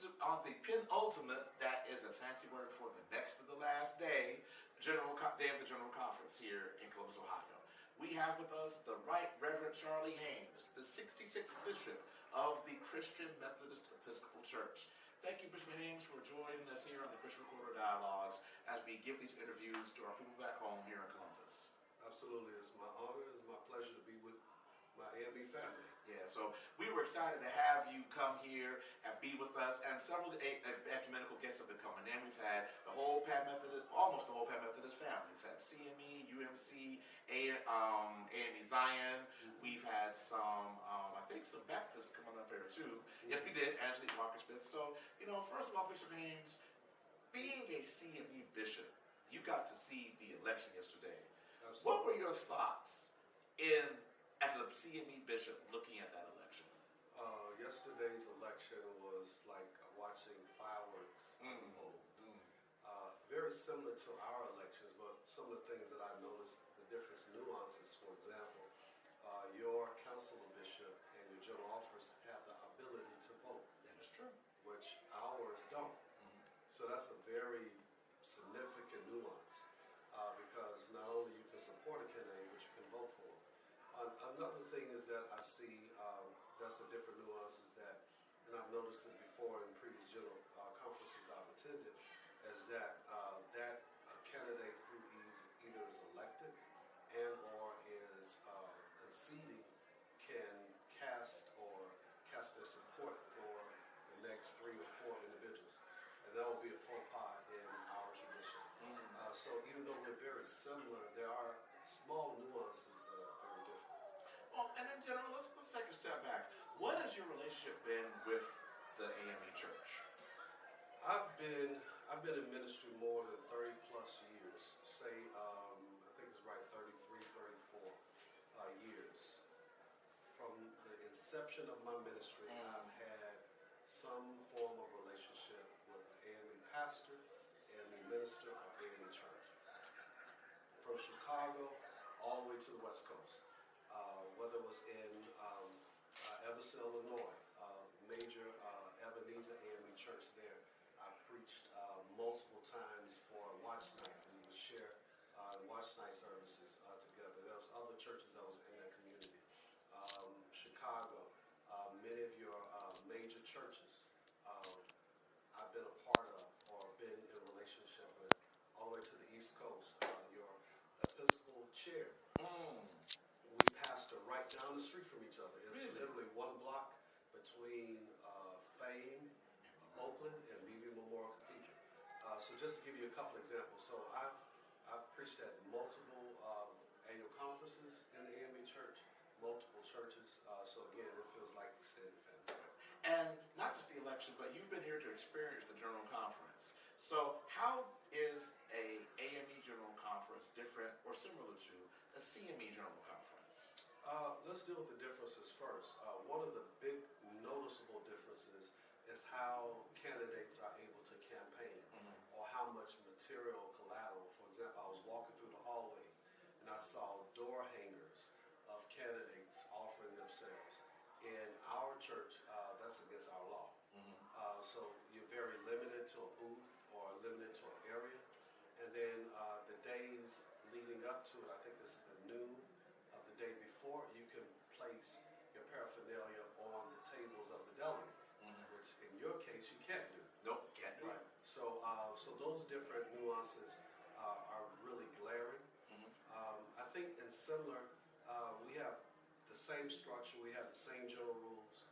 the penultimate, that is a fancy word for the next to the last day, day of the General Conference here in Columbus, Ohio. We have with us the Right Reverend Charley Haynes, the 66th Bishop of the Christian Methodist Episcopal Church. Thank you, Bishop Haynes, for joining us here on the Christian Recorder Dialogues as we give these interviews to our people back home here in Columbus. Absolutely. It's my honor, it's my pleasure to be with my AME family. Yeah, so we were excited to have you come here and be with us, and several ecumenical guests have been coming in. We've had the whole Methodist, almost the whole Methodist family. We've had CME, UMC, AME Zion. We've had some, I think some Baptists coming up here too. Yes, we did, Angelique Walker-Smith. So, first of all, Bishop Haynes, being a CME bishop, you got to see the election yesterday. Absolutely. What were your thoughts as a CME bishop looking at that election? Yesterday's election was like watching fireworks unfold. Very similar to our elections, but some of the things that I noticed, the difference nuances, for example, your council of bishop and your general officers have the ability to vote. That is true. Which ours don't. So that's a very significant nuance, because not only you can support a candidate, but you can vote for them. Another thing is that I see, that's a different nuance, is that, and I've noticed it before in previous general conferences I've attended, is that that a candidate who either is elected and or is conceding can cast their support for the next 3 or 4 individuals. And that will be a faux pas in our tradition. So even though we're very similar, there are small nuances that are very different. Well, and in general, let's take a step back. What has your relationship been with the AME Church? I've been in ministry more than 30 plus years. Say, I think it's right, 33, 34 years. From the inception of my ministry, I've had some form of relationship with an AME pastor, AME minister, or AME church. From Chicago all the way to the West Coast. Whether it was in Evanston, Illinois, major Ebenezer AME church there. I preached multiple times for Watch Night. We would share Watch Night services together. There was other churches that was in that community. Chicago, many of your major churches I've been a part of or been in a relationship with, all the way to the East Coast. Your Episcopal chair. We pastor right down the street from each other. It's literally 1 block between Fame, Oakland, and BB Memorial Cathedral. So just to give you a couple examples. So I've preached at multiple annual conferences in the AME Church, multiple churches. So again, it feels like extended family. And not just the election, but you've been here to experience the General Conference. So how is a AME General Conference different or similar to a CME General Conference? Let's deal with the differences first. One of the big noticeable differences is how candidates are able to campaign, or how much material collateral. For example, I was walking through the hallways and I saw door hangers of candidates offering themselves. In our church, that's against our law. So you're very limited to a booth or limited to an area. And then the days leading up to it, I think it's the noon of the day before, you can place your paraphernalia on the tables of the delegates, which in your case you can't do. Nope, can't do it. So those different nuances are really glaring. I think in similar, we have the same structure, we have the same general rules,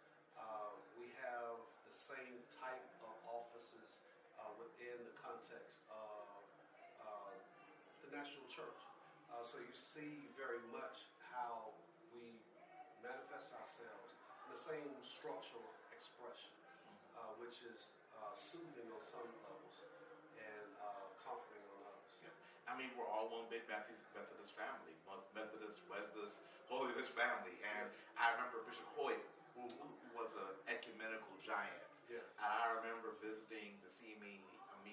we have the same type of offices within the context of the national church. So you see very much how we manifest ourselves in the same structural expression, which is soothing on some levels and comforting on others. Yeah. I mean, we're all one big Methodist family, Methodist, Wesleyist, Holiness family. And I remember Bishop Hoyt, who was an ecumenical giant. Yes. And I remember visiting the CME.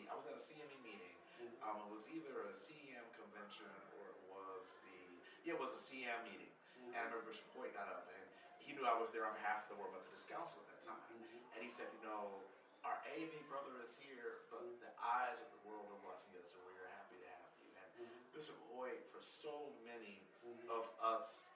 I was at a CME meeting. It was either a CEM convention or it was a CM meeting. And I remember Bishop Hoyt got up and he knew I was there on behalf of the World Methodist Council at that time. And he said, our AME brother is here, but the eyes of the world are watching us, and we are happy to have you. And Bishop Hoyt, for so many of us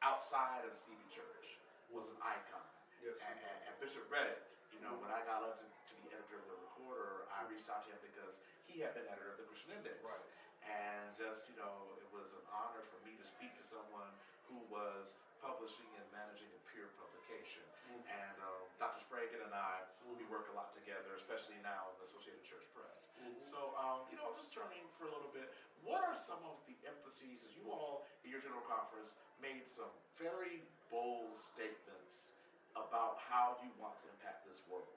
outside of the CB Church, was an icon. Yes. And Bishop Reddick, you know, when I got up to be editor of the Recorder, I reached out to him because he had been editor of the Christian Index. Right. And just, you know, it was an honor for me to speak to someone who was publishing and managing a peer publication. And Dr. Sprague and I, we work a lot together, especially now in the Associated Church Press. So, you know, just turning for a little bit, what are some of the emphases, as you all in your General Conference made some very bold statements about how you want to impact this world.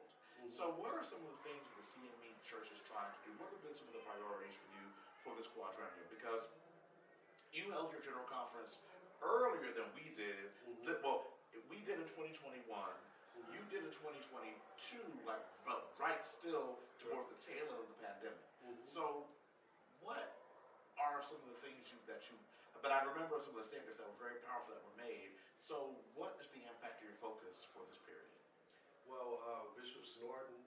So what are some of the things the CME Church is trying to do? What have been some of the priorities for you for this quadrennium? Because you held your General Conference earlier than we did. Well, we did in 2021. You did in 2022, like right still towards the tail end of the pandemic. So what are some of the things but I remember some of the statements that were very powerful that were made. So what is the impact of your focus for this period? Well, Bishop Snorton,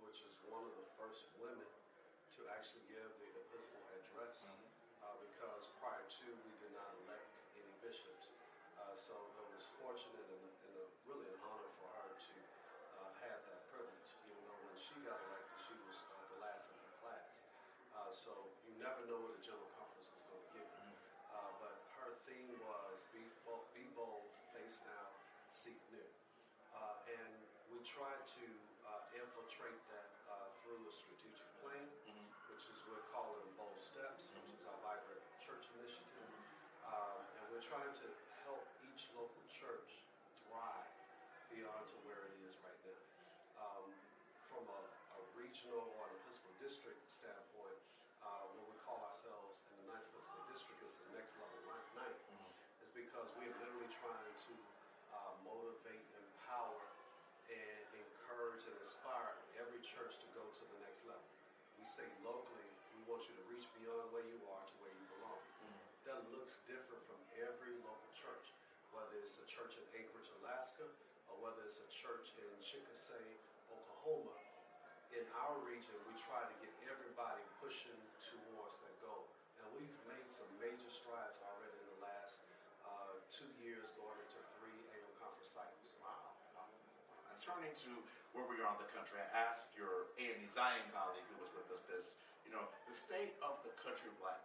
which is one of the first women to actually give the Episcopal address, because prior to, we did not elect any bishops. So it was fortunate and really an honor for her to have that privilege, even though when she got elected, she was the last in her class. So you never know what a General Conference is going to give you. But her theme was be bold, face now, seek new. And we tried to infiltrate that through a strategic plan, which is we're calling Bold Steps, which is our vibrant church initiative. And we're trying to help each local church thrive beyond to where it is right now. From a regional or an Episcopal district standpoint, when we call ourselves in the 9th Episcopal district is the next level, 9th, is because we're literally trying to motivate, empower, and encourage and inspire every church to go to the next level. We say locally, we want you to reach beyond where you are to where you belong. That looks different from every local church, whether it's a church in Anchorage, Alaska, or whether it's a church in Chickasee, Oklahoma. In our region, we try to get everybody pushing towards that goal. And we've made some major strides already in the last 2 years, going into 3 annual conference cycles. Wow. And turning to where we are in the country, I asked your AME Zion colleague who was with us this, you know, the state of the country right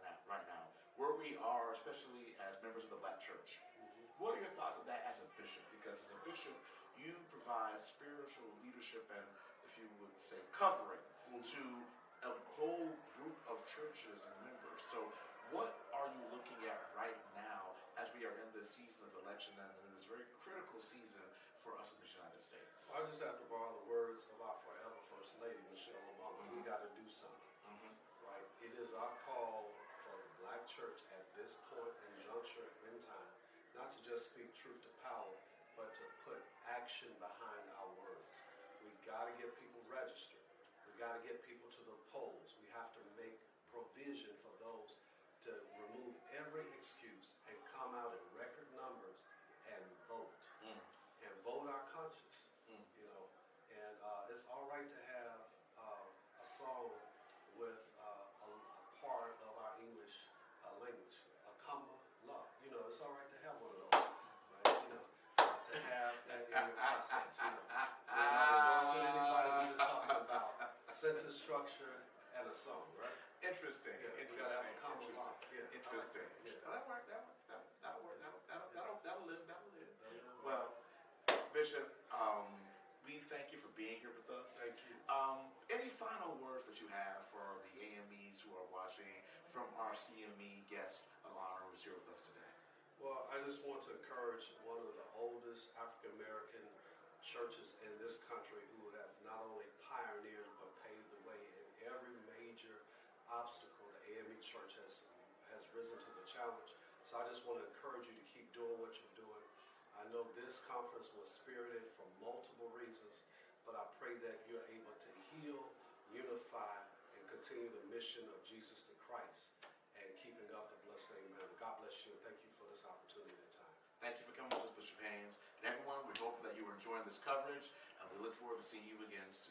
now, where we are, especially as members of the Black church. What are your thoughts of that as a bishop? Because as a bishop, you provide spiritual leadership and, if you would say, covering to a whole group of churches and members. So what are you looking at right now as we are in this season of election and in this very critical season for us in the United States? So I just have to borrow the words of our forever First Lady, Michelle Obama. We got to do something, right? It is our call for the Black church at this point and juncture in time, not to just speak truth to power, but to put action behind our words. We got to get people registered. We got to get people to the polls. We have to make provision for those to remove every excuse and come out in record numbers and vote. And vote our conscience, you know. And it's all right to have a song with a part of our English language, a comma, love. You know, it's all right to have one of those, right? You know, to have that in your process, you know. We're not endorsing anybody, we're just talking about sentence structure and a song, right? Interesting. Yeah, we gotta have a comma love. Yeah, Interesting. Like that. Yeah. That'll work. That'll work. That'll live. Well, Bishop, we thank you for being here with us. Thank you. Any final words that you have for the AMEs who are watching from our CME guest of honor who's here with us today? Well, I just want to encourage one of the oldest African American churches in this country who have not only pioneered but paved the way in every major obstacle the AME church has risen to the challenge. So I just want to encourage you to keep doing what you're doing. I know this conference was spirited for multiple reasons, but I pray that you're able to heal, unify, and continue the mission of Jesus the Christ and keeping up the bloodstained mantle. God bless you, and thank you for this opportunity and time. Thank you for coming with us, Bishop Haynes. And everyone, we hope that you are enjoying this coverage, and we look forward to seeing you again soon.